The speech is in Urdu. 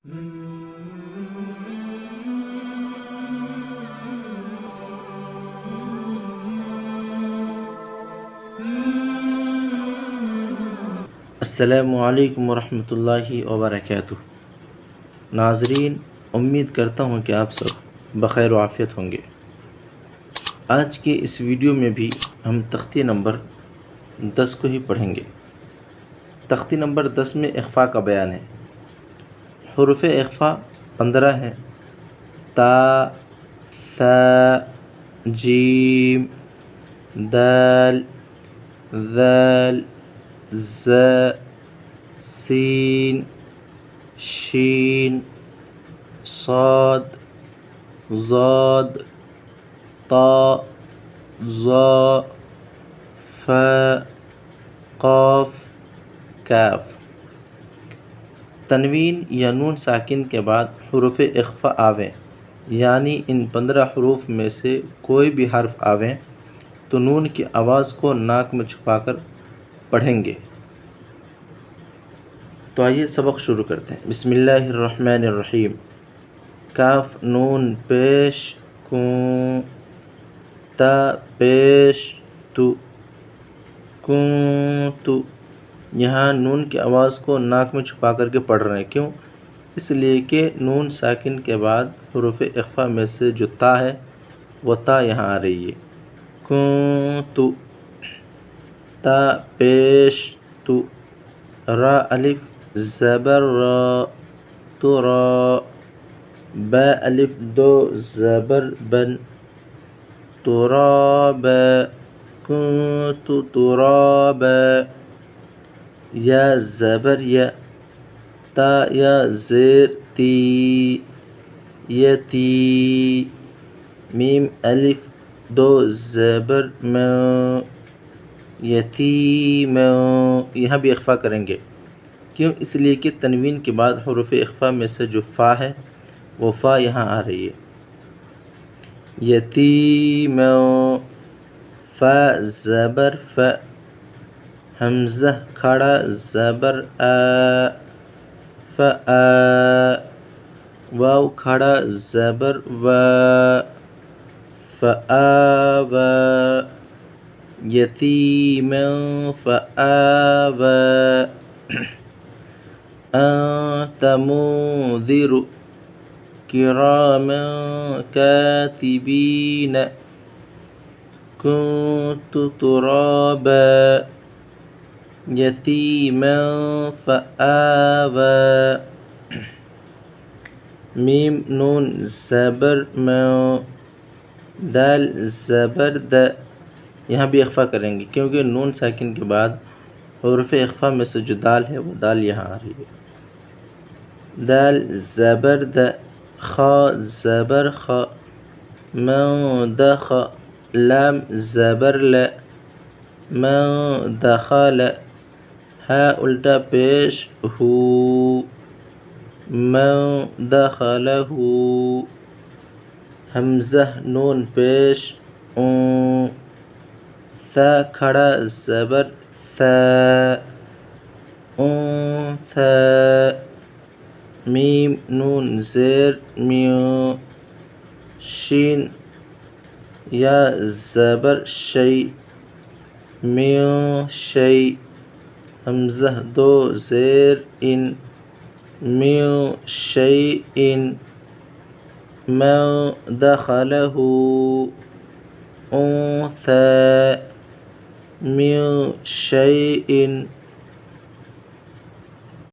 السلام علیکم ورحمۃ اللہ وبرکاتہ۔ ناظرین، امید کرتا ہوں کہ آپ سب بخیر و عافیت ہوں گے۔ آج کے اس ویڈیو میں بھی ہم تختی نمبر 10 کو ہی پڑھیں گے۔ تختی نمبر 10 میں اخفاء کا بیان ہے۔ حروف اخفاء 15 ہیں: تا، ثا، جیم، دال، ذال، ز، سین، شین، صاد، ضاد، طا، ظا، فا، قاف، کاف۔ تنوین یا نون ساکن کے بعد حروف اخفاء آویں، یعنی ان 15 حروف میں سے کوئی بھی حرف آویں تو نون کی آواز کو ناک میں چھپا کر پڑھیں گے۔ تو آئیے سبق شروع کرتے ہیں۔ بسم اللہ الرحمن الرحیم۔ کاف نون پیش کوں، تا پیش تو، کوں تو۔ یہاں نون کی آواز کو ناک میں چھپا کر کے پڑھ رہے ہیں، کیوں؟ اس لیے کہ نون ساکن کے بعد حروف اخفاء میں سے جو تا ہے وہ تا یہاں آ رہی ہے۔ کوں تو، تا پیش تو، را الف زبر را، تو را، با الف دو زبر بن، ترابا، كنت ترابا، یا زبر یا، تا یا زیر تی، یتی، میم الف دو زبر ما، یتیما۔ یہاں بھی اخفاء کریں گے، کیوں؟ اس لیے کہ تنوین کے بعد حروف اخفاء میں سے جو فا ہے وہ فا یہاں آ رہی ہے۔ یتیما، فا زبر ف، حمزہ کھڑا زبر آ، فآ، واو کھڑا زبر و، فآوى، یتیما فآوى، أنت منذر كراما كاتبين، كنت ترابا يتيما فآوى، میم نون زبر ما، دال زبر د۔ یہاں بھی اخفاء کریں گے کیونکہ نون ساکن کے بعد حروف اخفاء میں سے جو دال ہے وہ دال یہاں آ رہی ہے۔ دال زبر د، خا زبر خ، من دخ، لام زبر ل، من دخل، ہا الٹا پیش ہو، من دخلہ، حمزہ نون پیش اون، ثا کھڑا زبر ثا، انثى، میم نون زیر میو، شین یا زبر شی، میو شی، حمزہ دو زیر ان، میو شی ان، من دخلہ انثى، من شيء